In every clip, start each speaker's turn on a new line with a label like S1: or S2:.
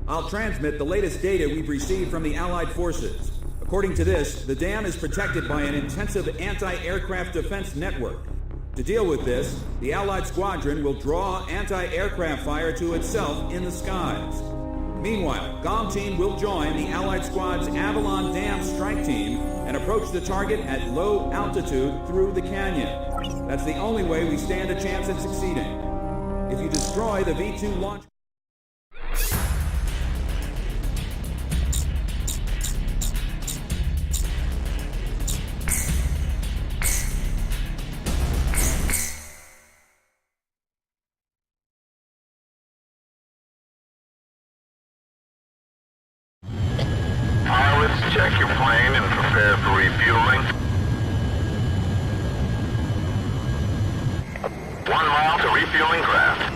S1: I'll transmit the latest data we've received from the Allied forces. According to this, the dam is protected by an intensive anti-aircraft defense network. To deal with this, the Allied squadron will draw anti-aircraft fire to itself in the skies. Meanwhile, GOM team will join the Allied squad's Avalon Dam strike team and approach the target at low altitude through the canyon. That's the only way we stand a chance at succeeding. If you destroy the V-2 launch...
S2: Pilots, check your plane and prepare for refueling. 1 mile to refueling craft.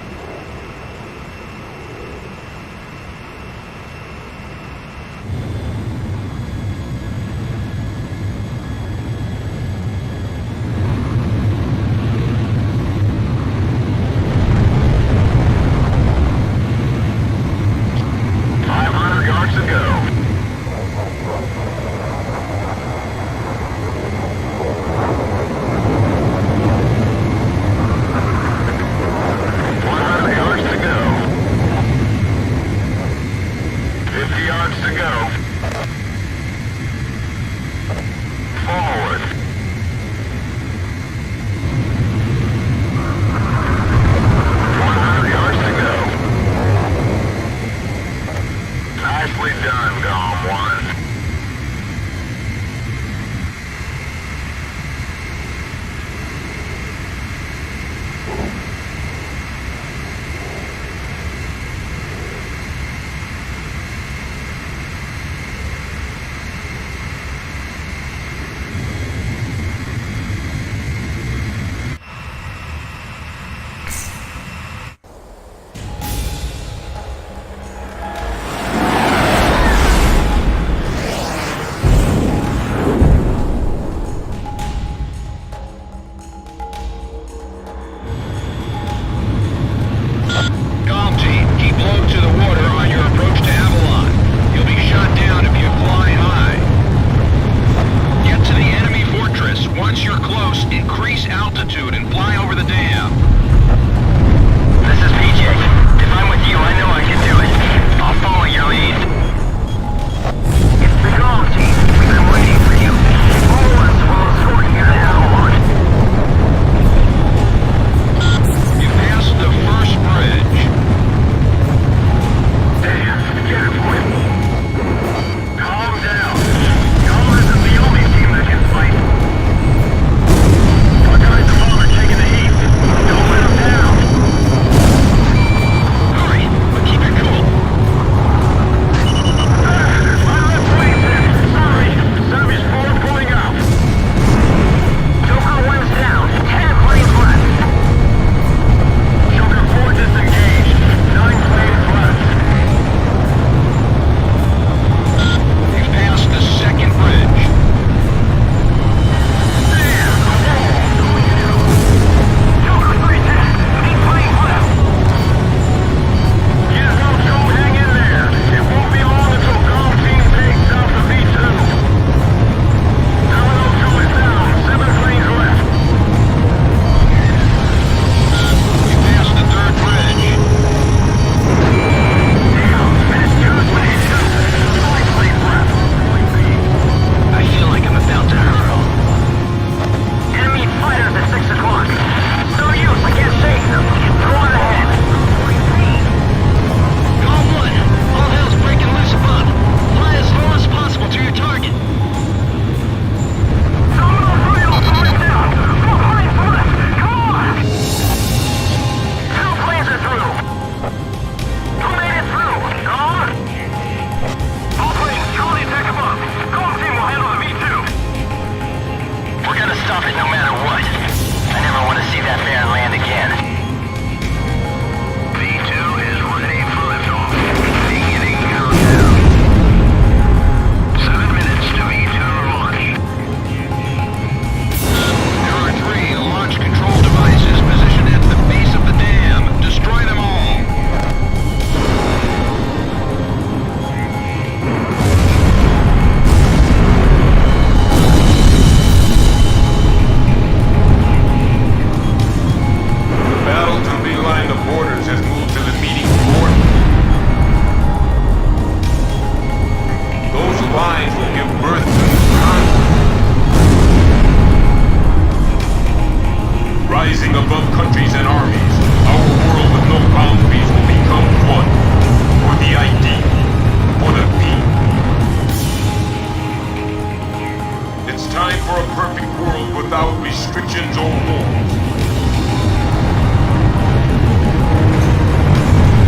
S3: It's time for a perfect world without restrictions or rules.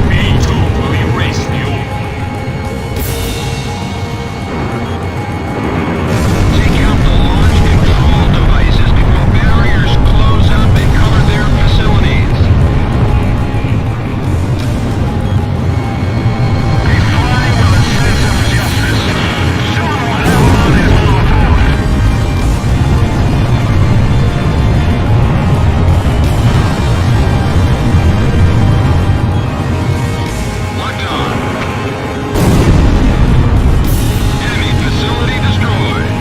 S3: B2 will erase the old.
S4: Take out the launch control devices before barriers close up and cover their facilities. Be flying with a sense of justice. Show them what Avalon is all about. Locked on. Enemy facility destroyed.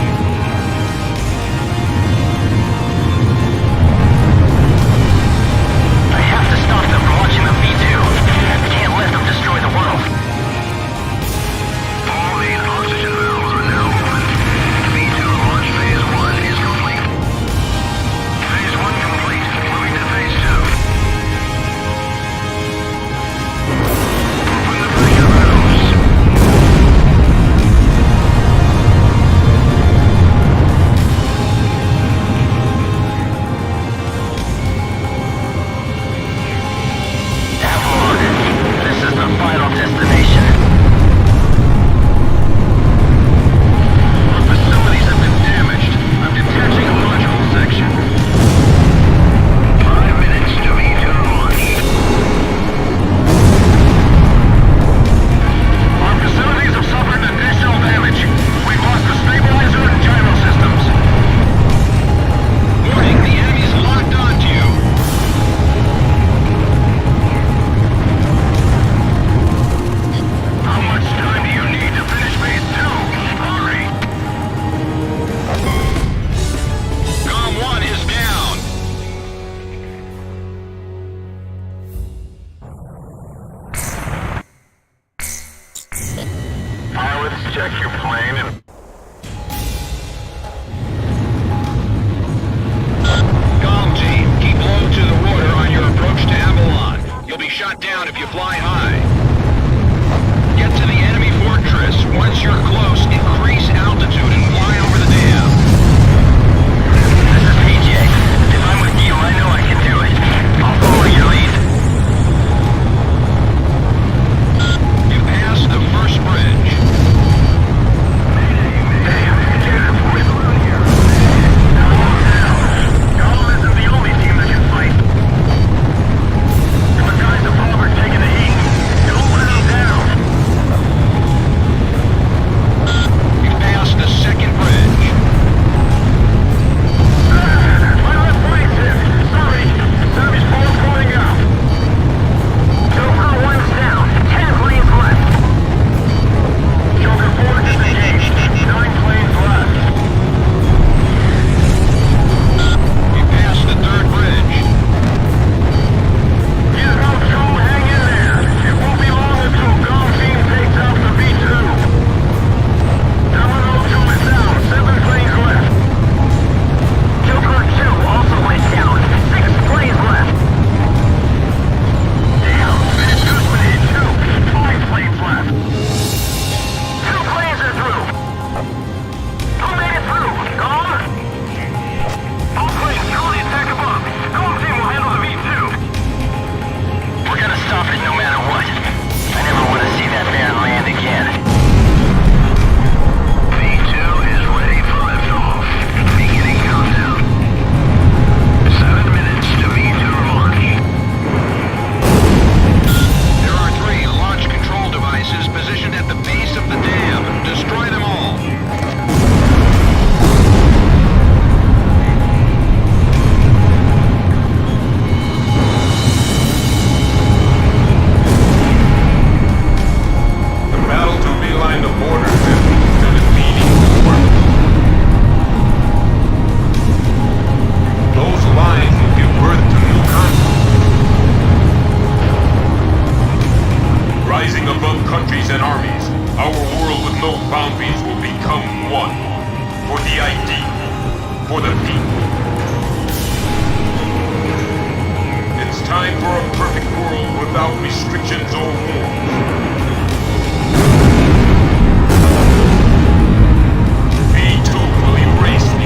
S4: I have to stop them from launching the V2. Can't let them destroy the world. All main oxygen valves are now open. V2 launch phase 1 is complete. Phase 1 complete. Moving to phase 2. Open the pressure valves. Avalon, this is the final destination. Our facilities have been damaged. I'm detaching a module section. 5 minutes to V2 launch. Our facilities have suffered additional damage. We've lost the stabilizer and gyro systems. Warning, the enemy's locked onto you. How much time do you need to finish phase 2? Hurry! Com 1 is down.
S2: Pilots, check your plane and
S4: Com team, keep low to the water on your approach to Avalon. You'll be shot down if you fly high. Get to the enemy fortress. Once you're close, increase altitude and fly over the dam. This is PJ. If I'm with you, I know I can do it. I'll follow your lead. You passed the first bridge. Y'all isn't the only team that can fight. Your guys above are taking the heat. Don't let them down. You've passed the second bridge. My left brain's hit. Sorry. Service ball falling out. Joker 1's down. 10 planes left. Joker 4 disengaged. 9 planes left. You passed the third bridge. Use no trouble, hang in there. It won't be long until Gong Team takes out the V2. Domino 2 is down. 7 planes left. Joker 2 also went down. 6 planes left. Damn, Finish Guzman hit 2. 5 planes left. 2 planes are through. Who made it through? Gong? All planes, throw the attack above. Gong Team will handle the V2. We're gonna stop it no matter what. I never want to see that man land again. V2 is ready for liftoff. Beginning countdown. 7 minutes to V2 launch. There are 3 launch control devices positioned at the base of the dam. Destroy them all.
S3: The battle to realign the borders has moved to defeating the world. Those lines will give birth to new conflicts. Rising above countries and armies, our world with no boundaries will become one. For the idea, for the people. It's time for a perfect world without restrictions or wars. B2 will erase the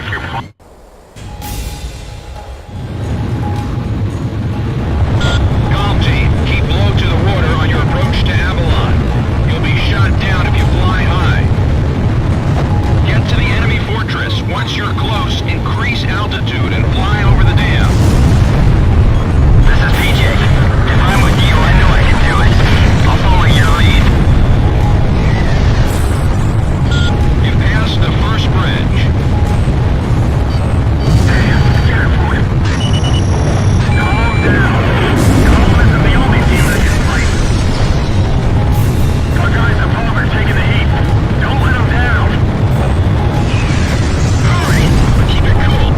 S2: check your plane.
S5: Calm team, keep low to the water on your approach to Avalon. You'll be shot down if you fly high. Get to the enemy fortress. Once you're close, increase altitude and fly over the dam.
S4: This is PJ. If I'm with you, I know I can do it. I'll follow your lead.
S5: You passed the first bridge.
S4: Damn, careful. Calm down. Colin isn't the only team that can fight. Our guys above are taking the heat. Don't let them down.
S5: Hurry, but keep it cool.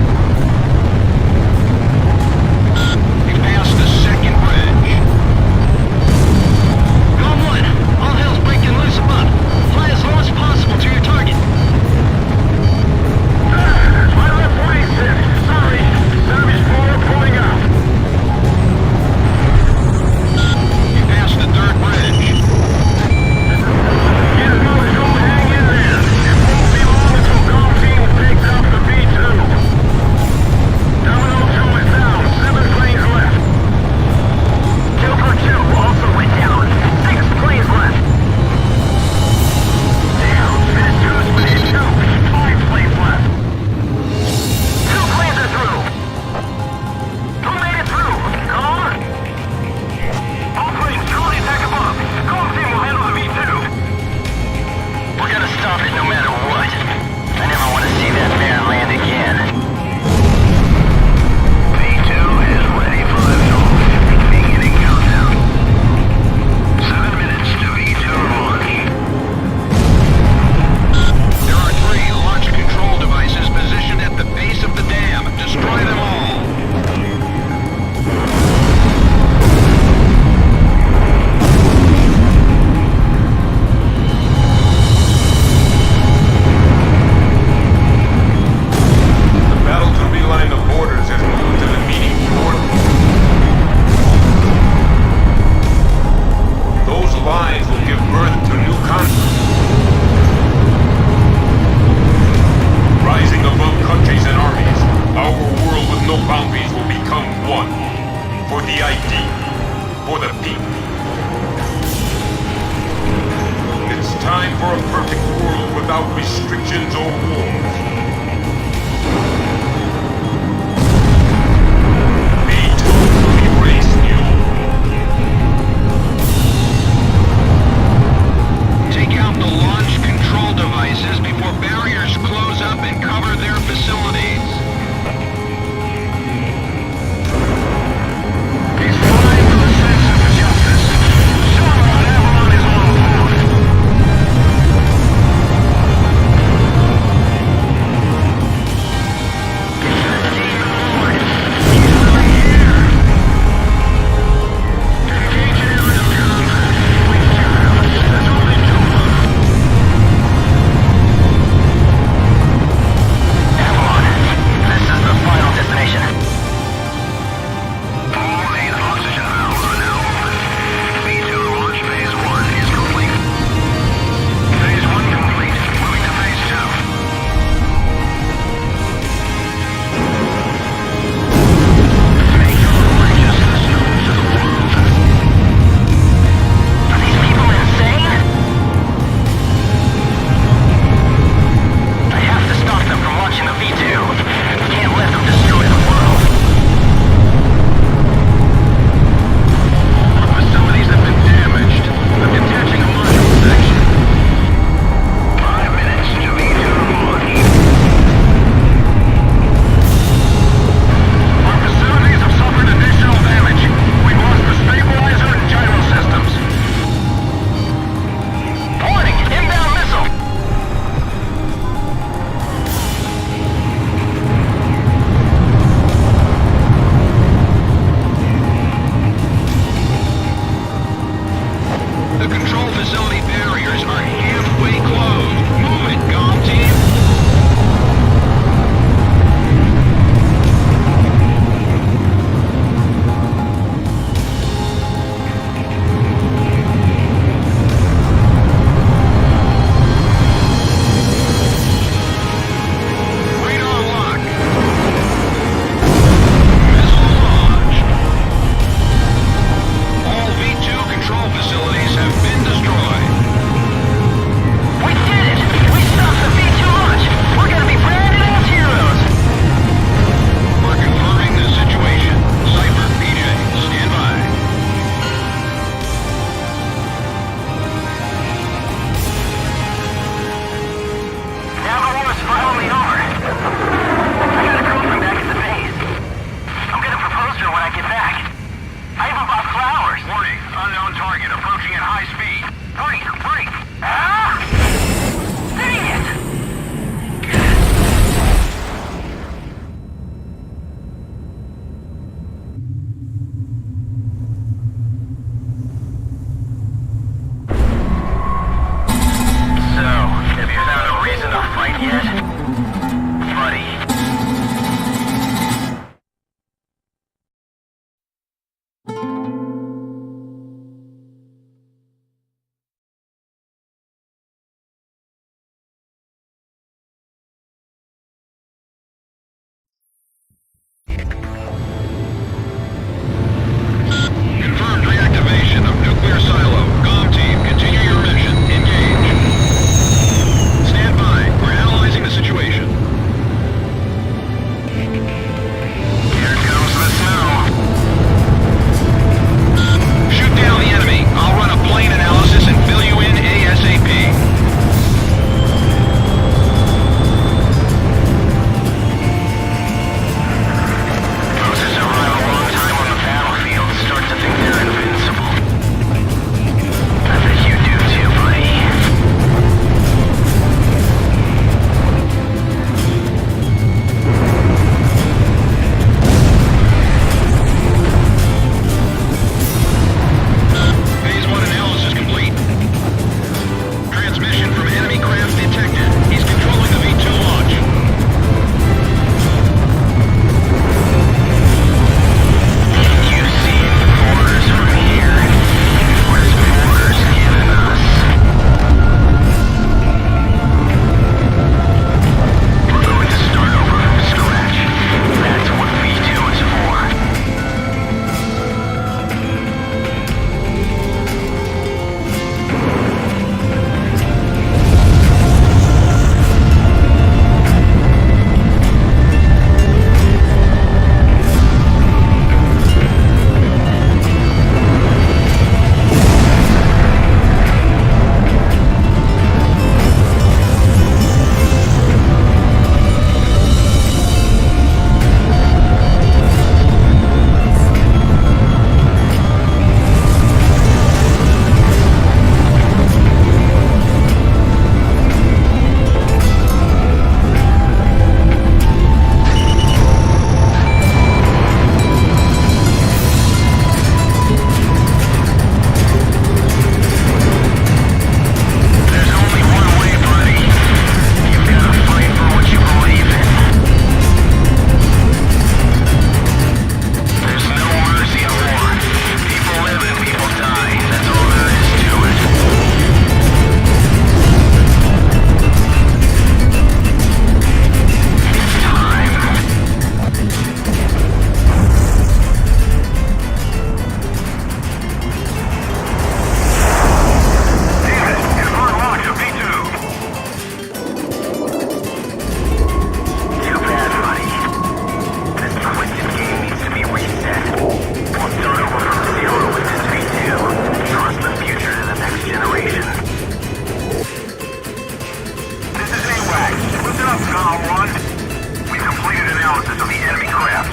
S4: analysis of the enemy craft.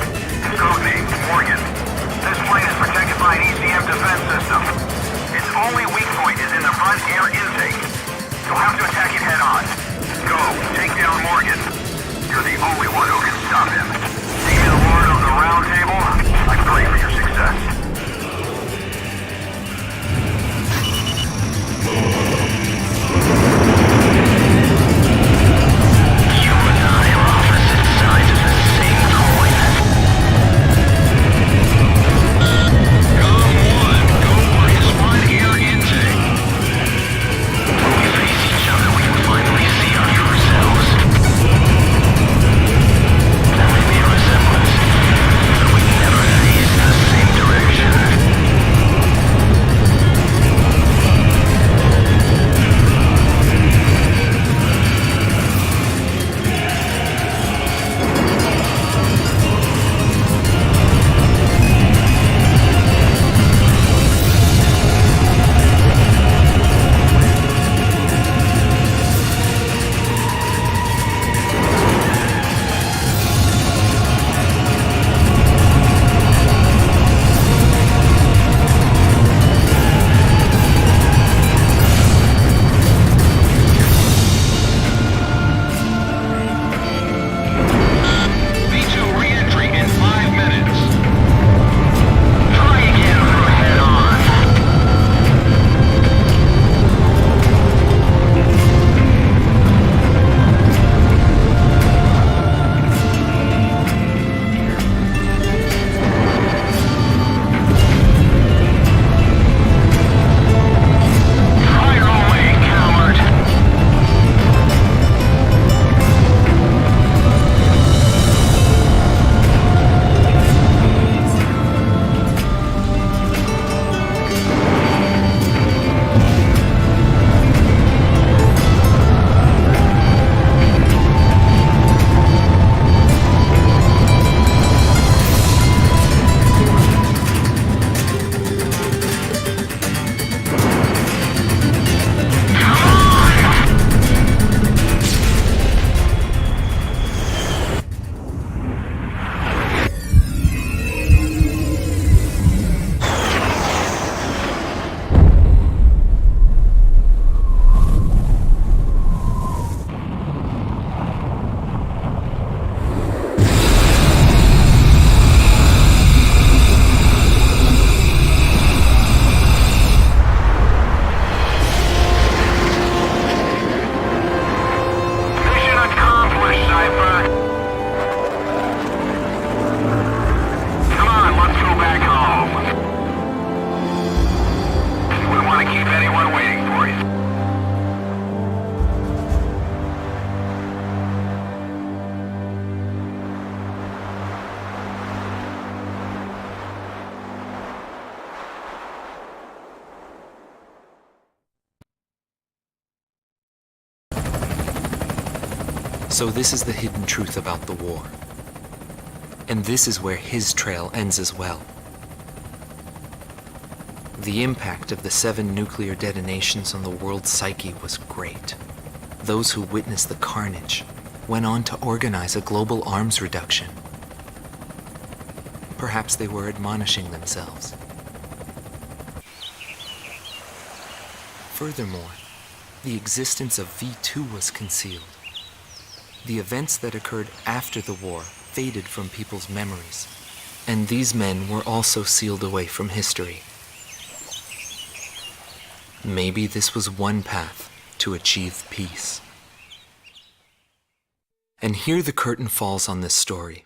S4: Codename Morgan. This plane is protected by an ECM defense system. Its only weak point is in the front air intake. You'll have to attack it head on. Go, take down Morgan. You're the only one who can stop him. See the Lord of the Round Table? I pray for your success. You and I are opposite sides of the same coin.
S5: Come on, go for his front air intake.
S4: When we face each other, we can finally see our true selves. There may be a resemblance, but we never face the same direction.
S5: V2 re-entry in 5 minutes.
S4: Try again from head on. Fire away, coward. Mission accomplished, Cypher. Come on, let's go back home. We don't want to keep anyone waiting for you.
S6: So this is the hidden truth about the war. And this is where his trail ends as well. The impact of the 7 nuclear detonations on the world's psyche was great. Those who witnessed the carnage went on to organize a global arms reduction. Perhaps they were admonishing themselves. Furthermore, the existence of V2 was concealed. The events that occurred after the war faded from people's memories, and these men were also sealed away from history. Maybe this was one path to achieve peace. And here the curtain falls on this story.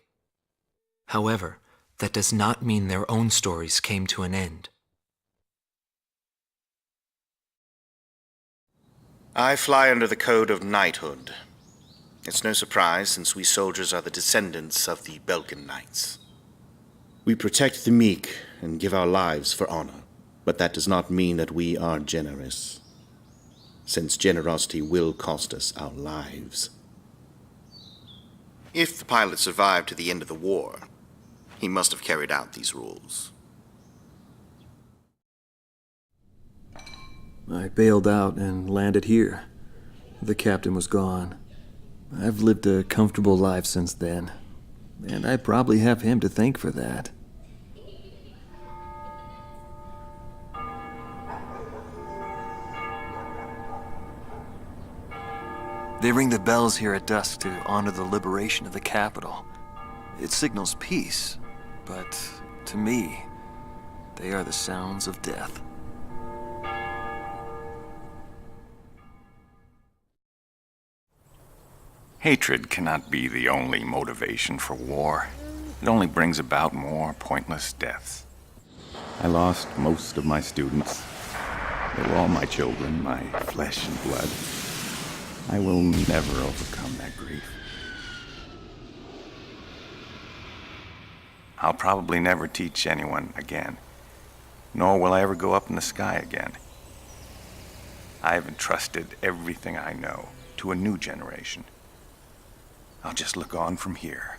S6: However, that does not mean their own stories came to an end.
S7: I fly under the code of knighthood. It's no surprise, since we soldiers are the descendants of the Belkan Knights. We protect the meek and give our lives for honor, but that does not mean that we are generous, since generosity will cost us our lives. If the pilot survived to the end of the war, he must have carried out these rules.
S8: I bailed out and landed here. The captain was gone. I've lived a comfortable life since then. and I probably have him to thank for that. They ring the bells here at dusk to honor the liberation of the capital. It signals peace, but to me, they are the sounds of death.
S9: Hatred cannot be the only motivation for war. It only brings about more pointless deaths. I lost most of my students. They were all my children, my flesh and blood. I will never overcome that grief. I'll probably never teach anyone again, nor will I ever go up in the sky again. I've entrusted everything I know to a new generation. I'll just look on from here.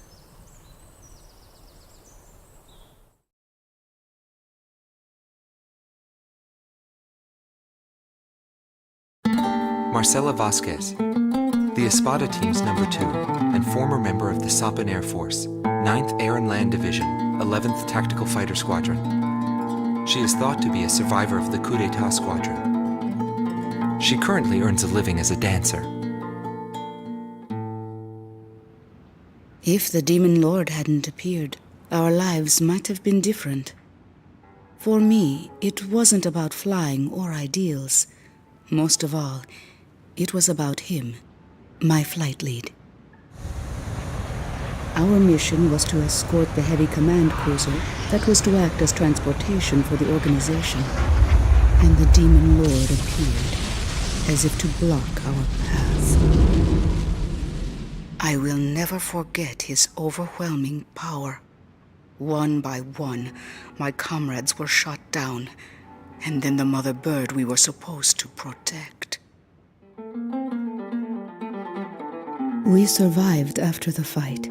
S6: Marcela Vasquez, the Espada team's number 2 and former member of the Sapan Air Force, 9th Air and Land Division, 11th Tactical Fighter Squadron. She is thought to be a survivor of the coup d'etat squadron. She currently earns a living as a dancer.
S10: If the Demon Lord hadn't appeared, our lives might have been different. For me, it wasn't about flying or ideals. Most of all, it was about him, my flight lead. Our mission was to escort the heavy command cruiser that was to act as transportation for the organization. And the Demon Lord appeared, as if to block our path. I will never forget his overwhelming power. One by one, my comrades were shot down, and then the mother bird we were supposed to protect. We survived after the fight.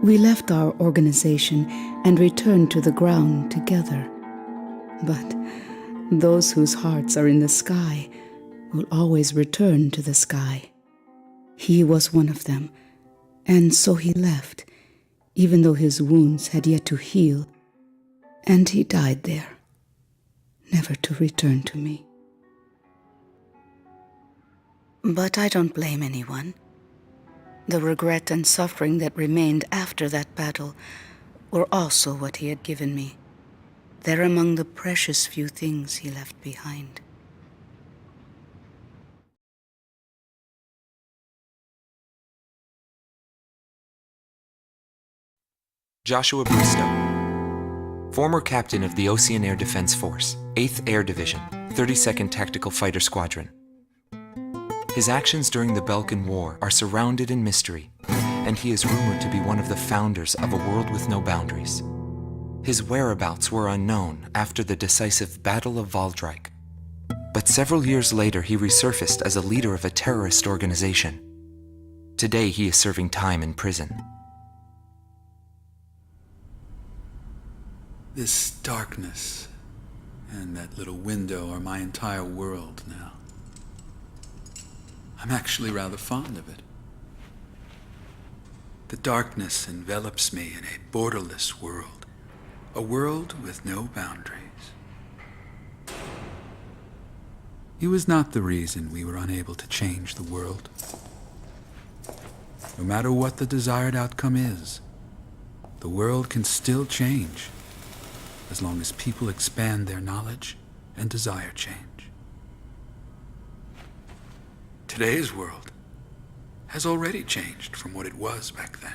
S10: We left our organization and returned to the ground together. But those whose hearts are in the sky will always return to the sky. He was one of them, and so he left, even though his wounds had yet to heal, and he died there, never to return to me. But I don't blame anyone. The regret and suffering that remained after that battle were also what he had given me. They're among the precious few things he left behind.
S6: Joshua Bristow, former captain of the Ocean Air Defense Force, 8th Air Division, 32nd Tactical Fighter Squadron. His actions during the Belkan War are surrounded in mystery, and he is rumored to be one of the founders of a world with no boundaries. His whereabouts were unknown after the decisive Battle of Valdreich, but several years later he resurfaced as a leader of a terrorist organization. Today he is serving time in prison.
S11: This darkness and that little window are my entire world now. I'm actually rather fond of it. The darkness envelops me in a borderless world, a world with no boundaries. He was not the reason we were unable to change the world. No matter what the desired outcome is, the world can still change, as long as people expand their knowledge and desire change. Today's world has already changed from what it was back then.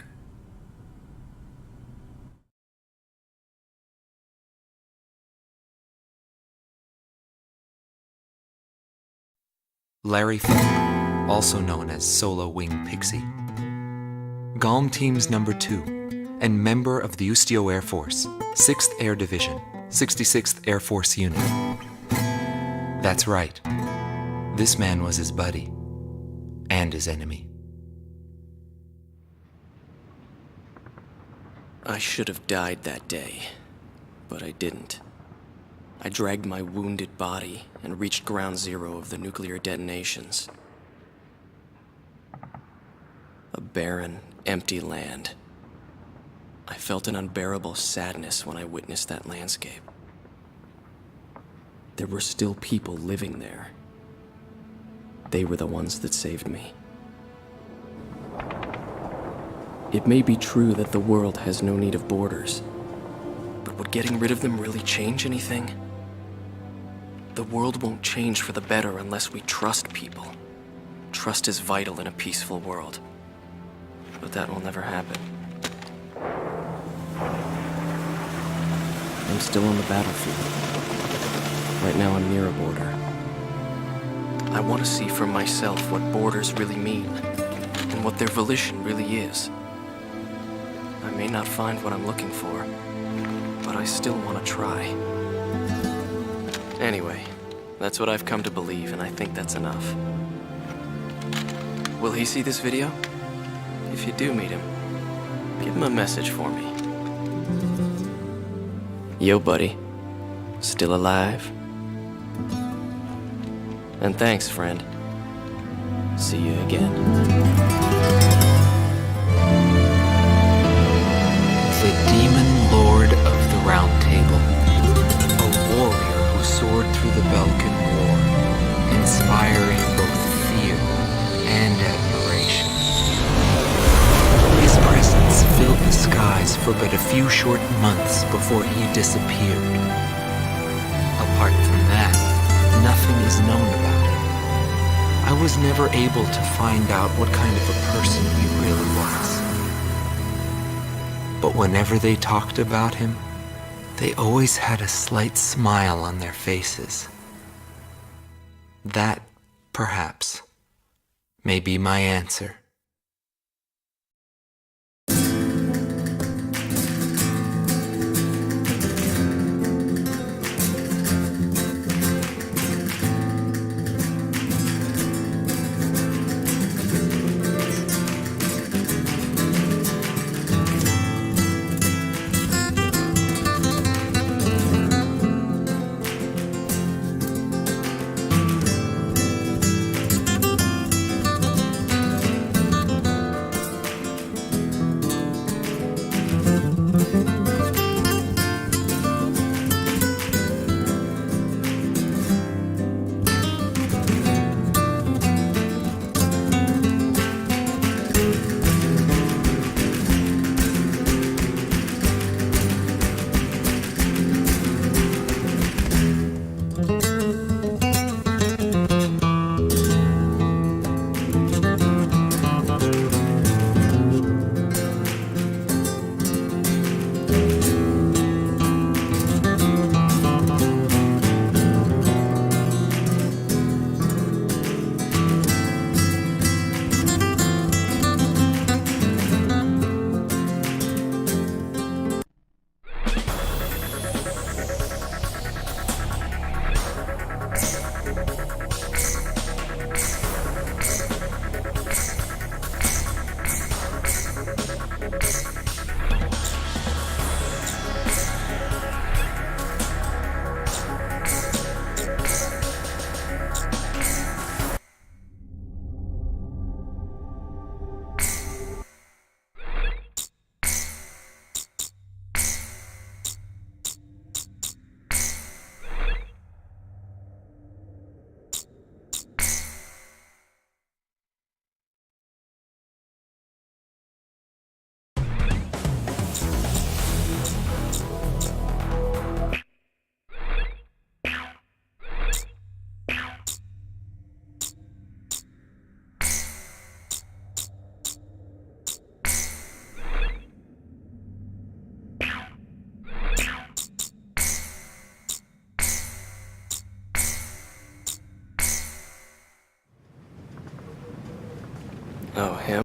S6: Larry Falk, also known as Solo Wing Pixie. GALM Team's number 2 and member of the Ustio Air Force, 6th Air Division, 66th Air Force Unit. That's right. This man was his buddy and his enemy.
S12: I should have died that day, but I didn't. I dragged my wounded body and reached ground zero of the nuclear detonations. A barren, empty land. I felt an unbearable sadness when I witnessed that landscape. There were still people living there. They were the ones that saved me. It may be true that the world has no need of borders, but would getting rid of them really change anything? The world won't change for the better unless we trust people. Trust is vital in a peaceful world, but that will never happen. I'm still on the battlefield. Right now I'm near a border. I want to see for myself what borders really mean, and what their volition really is. I may not find what I'm looking for, but I still want to try. Anyway, that's what I've come to believe, and I think that's enough. Will he see this video? If you do meet him, give him a message for me. Yo, buddy. Still alive? And thanks, friend. See you again.
S6: The Demon Lord of the Round Table, a warrior who soared through the Belkan War, inspiring both fear and admiration. His presence filled the skies for but a few short months before he disappeared. Apart from that, nothing is known about him. I was never able to find out what kind of a person he really was. But whenever they talked about him, they always had a slight smile on their faces. That, perhaps, may be my answer.
S12: Oh, him?